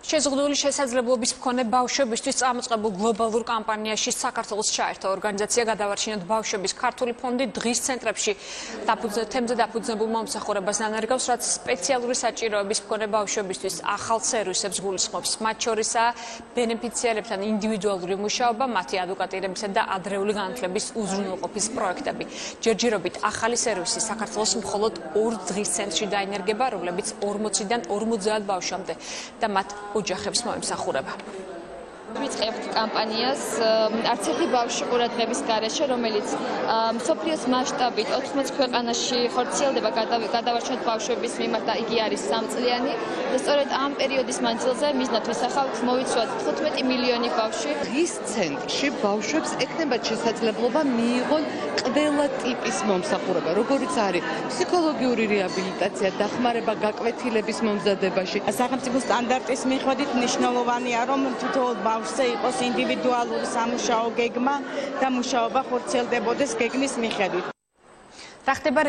შეზღუდული შესაძლებლობის მქონე ბავშვებისთვის წამოწყებულ გლობალურ კამპანიაში საქართველოს ჩაერთო ორგანიზაცია გადავარჩინოთ ბავშვების ქართული ფონდი დღის ცენტრებში თემზე დაფუძნებულ მომსახურებას ანერგავს, რაც სპეციალური საჭიროების მქონე ბავშვებისთვის ახალ სერვისებს გულისხმობს. მათ შორისაა ბენეფიციარებთან ინდივიდუალური მუშაობა, მათი ადვოკატირებისა და ადრეული განათლების უზრუნველყოფის პროექტები. ჯერჯერობით ახალი სერვისი საქართველოს მხოლოდ 2 დღის ცენტრში დაინერგება, რომლებიც 40-დან 50 ბავშვამდე და მათ ოჯახებს მოემსახურება. ვიწყებთ კამპანიას არც ერთი ბავშვი ყურადღების გარეშე, რომელიც მსოფლიოს მასშტაბით 14 ქვეყანაში ხორციელდება გადავარჩინოთ ბავშვების მიმართ და იგი არის 3 წლიანი და სწორედ ამ პერიოდის მანძილზე მიზნად ვისახავთ მოვიცვათ 15 მილიონი ბავშვი. დღის ცენტრში ბავშვებს ექნება შესაძლებლობა მიიღონ ყველა ტიპის მომსახურება, როგორიც არის ფსიქოლოგიური რეაბილიტაცია, დახმარება გაკვეთილების მომზადებაში. სახელმწიფო სტანდარტის მიხედვით მნიშვნელოვანია, რომ თითოეულ ბავშვზე იყოს ინდივიდუალური სამუშაო გეგმა და მუშაობა ხორციელდებოდეს გეგმის მიხედვით. რა ხდება